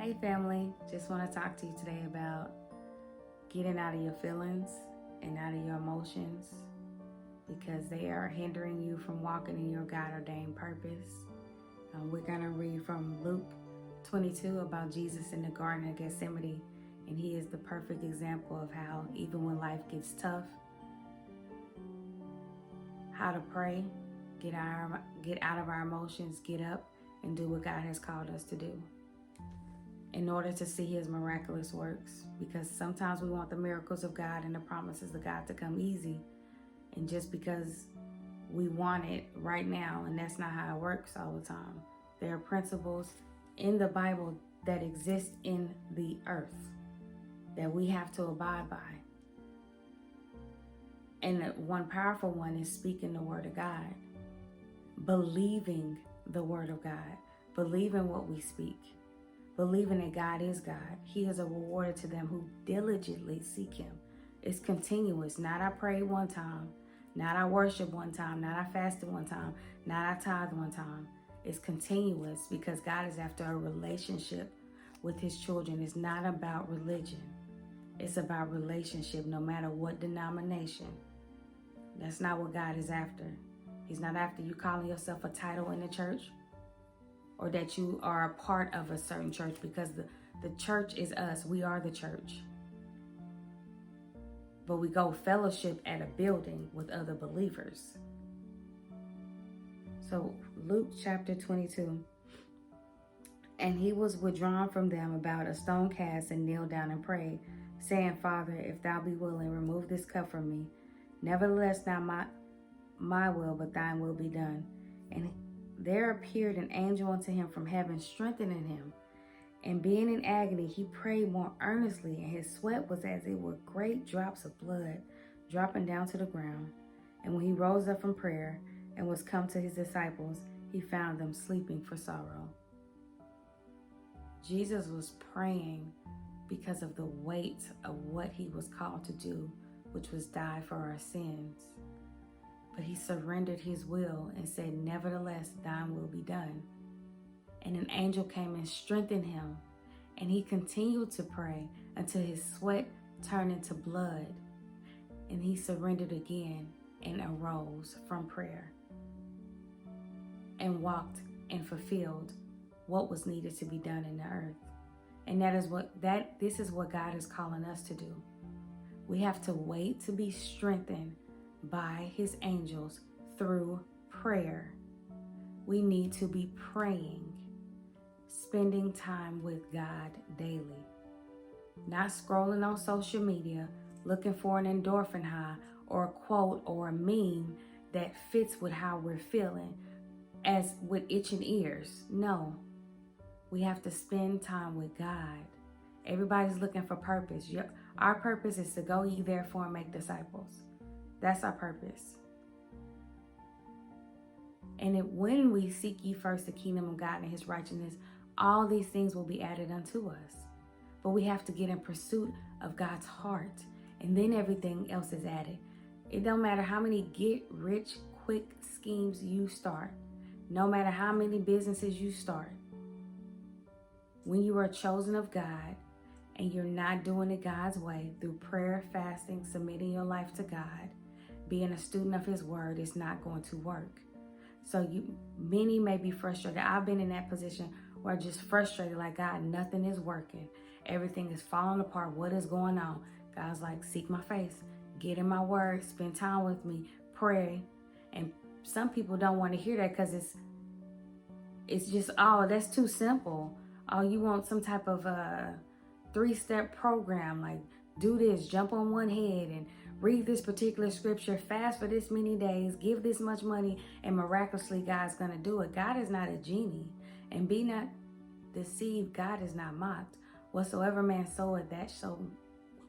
Hey family, just want to talk to you today about getting out of your feelings and out of your emotions because they are hindering you from walking in your God ordained purpose. We're going to read from Luke 22 about Jesus in the Garden of Gethsemane, and he is the perfect example of how even when life gets tough, how to pray, get out of our emotions, get up and do what God has called us to do in order to see his miraculous works, because sometimes we want the miracles of God and the promises of God to come easy, and just because we want it right now, and that's not how it works all the time. There are principles in the Bible that exist in the earth that we have to abide by, and one powerful one is speaking the word of God, believing the word of God, believing what we speak, believing that God is God. He is a rewarder to them who diligently seek him. It's continuous. Not I prayed one time, not I worship one time, not I fasted one time, not I tithe one time. It's continuous because God is after a relationship with his children. It's not about religion. It's about relationship, no matter what denomination. That's not what God is after. He's not after you calling yourself a title in the church, or that you are a part of a certain church, because the church is us. We are the church. But we go fellowship at a building with other believers. So Luke chapter 22. And he was withdrawn from them about a stone cast and kneeled down and prayed, saying, Father, if thou be willing, remove this cup from me. Nevertheless, not my will, but thine will be done. And there appeared an angel unto him from heaven, strengthening him. And being in agony, he prayed more earnestly, and his sweat was as it were great drops of blood dropping down to the ground. And when he rose up from prayer and was come to his disciples, he found them sleeping for sorrow. Jesus was praying because of the weight of what he was called to do, which was die for our sins. But he surrendered his will and said, nevertheless, thine will be done. And an angel came and strengthened him, and he continued to pray until his sweat turned into blood. And he surrendered again and arose from prayer and walked and fulfilled what was needed to be done in the earth. And this is what God is calling us to do. We have to wait to be strengthened by his angels through prayer. We need to be praying, spending time with God daily, not scrolling on social media, looking for an endorphin high or a quote or a meme that fits with how we're feeling, as with itching ears. No, we have to spend time with God. Everybody's looking for purpose. Our purpose is to go ye therefore and make disciples. That's our purpose. And when we seek ye first the kingdom of God and his righteousness, all these things will be added unto us. But we have to get in pursuit of God's heart, and then everything else is added. It don't matter how many get-rich-quick schemes you start, no matter how many businesses you start. When you are chosen of God and you're not doing it God's way through prayer, fasting, submitting your life to God, being a student of his word, is not going to work. So many may be frustrated. I've been in that position where I'm just frustrated, like, God, nothing is working. Everything is falling apart. What is going on? God's like, seek my face, get in my word, spend time with me, pray. And some people don't want to hear that because it's just, oh, that's too simple. Oh, you want some type of 3-step program, like do this, jump on one head and read this particular scripture, fast for this many days, give this much money, and miraculously God's going to do it. God is not a genie, and be not deceived. God is not mocked. Whatsoever man soweth, that so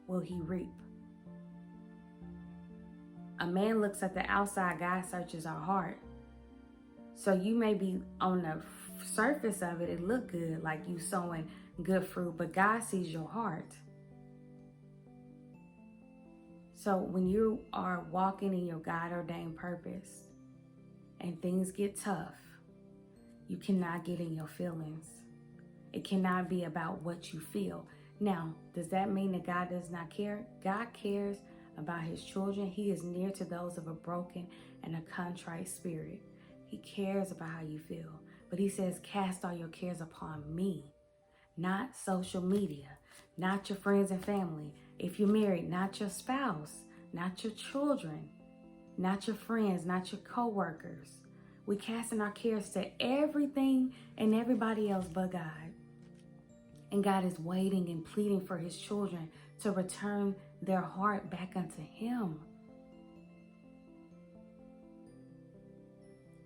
will he reap. A man looks at the outside, God searches our heart. So you may be on the surface of it, it look good, like you sowing good fruit, but God sees your heart. So when you are walking in your God-ordained purpose and things get tough, you cannot get in your feelings. It cannot be about what you feel. Now, does that mean that God does not care? God cares about his children. He is near to those of a broken and a contrite spirit. He cares about how you feel. But he says, cast all your cares upon me, not social media, not your friends and family. If you're married, not your spouse, not your children, not your friends, not your co-workers. We casting our cares to everything and everybody else but God. And God is waiting and pleading for his children to return their heart back unto him.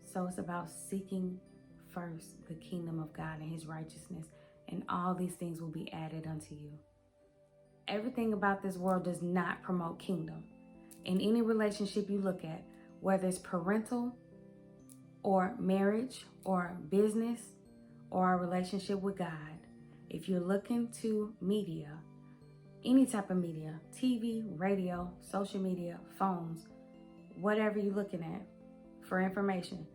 So it's about seeking first the kingdom of God and his righteousness, and all these things will be added unto you. Everything about this world does not promote kingdom. In any relationship you look at, whether it's parental or marriage or business or a relationship with God, if you're looking to media, any type of media, TV, radio, social media, phones, whatever you're looking at for information,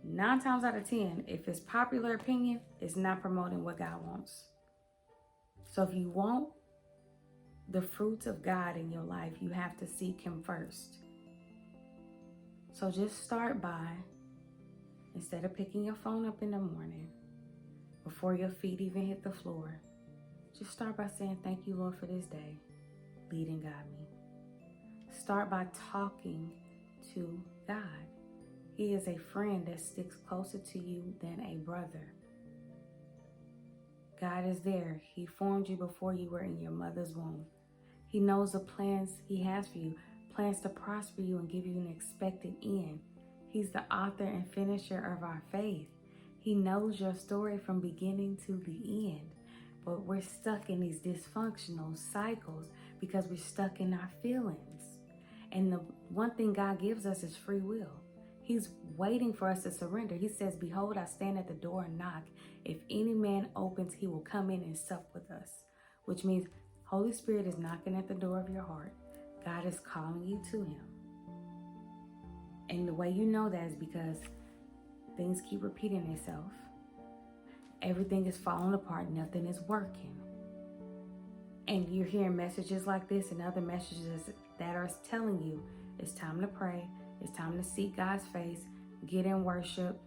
9 times out of 10, if it's popular opinion, it's not promoting what God wants. So if you want the fruits of God in your life, you have to seek him first. So just start by, instead of picking your phone up in the morning, before your feet even hit the floor, just start by saying, thank you, Lord, for this day. Lead and guide me. Start by talking to God. He is a friend that sticks closer to you than a brother. God is there. He formed you before you were in your mother's womb. He knows the plans he has for you, plans to prosper you and give you an expected end. He's the author and finisher of our faith. He knows your story from beginning to the end. But we're stuck in these dysfunctional cycles because we're stuck in our feelings. And the one thing God gives us is free will. He's waiting for us to surrender. He says, behold, I stand at the door and knock. If any man opens, he will come in and sup with us. Which means Holy Spirit is knocking at the door of your heart. God is calling you to him. And the way you know that is because things keep repeating themselves. Everything is falling apart. Nothing is working. And you're hearing messages like this and other messages that are telling you it's time to pray. It's time to seek God's face. Get in worship.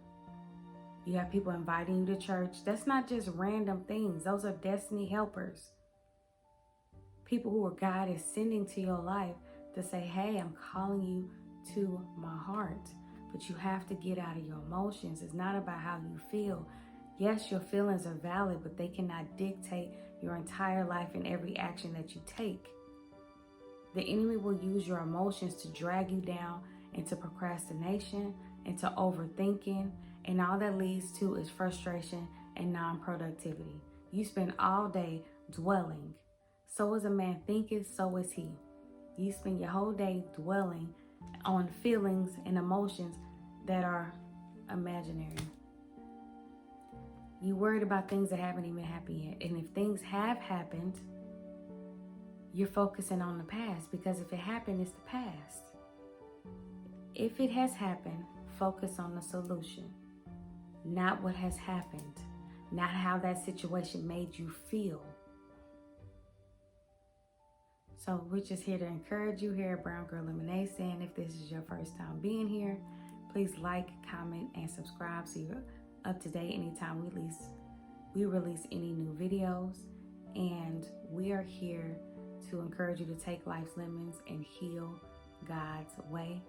You have people inviting you to church. That's not just random things. Those are destiny helpers. People who God is sending to your life to say, hey, I'm calling you to my heart. But you have to get out of your emotions. It's not about how you feel. Yes, your feelings are valid, but they cannot dictate your entire life and every action that you take. The enemy will use your emotions to drag you down into procrastination, into overthinking, and all that leads to is frustration and non-productivity. You spend all day dwelling. So as a man thinketh, so is he. You spend your whole day dwelling on feelings and emotions that are imaginary. You worried about things that haven't even happened yet. And if things have happened, you're focusing on the past, because if it happened, it's the past. If it has happened, focus on the solution, not what has happened, not how that situation made you feel. So we're just here to encourage you here at Brown Girl Lemonade, saying if this is your first time being here, please like, comment, and subscribe so you're up to date anytime we release any new videos. And we are here to encourage you to take life's lemons and heal God's way.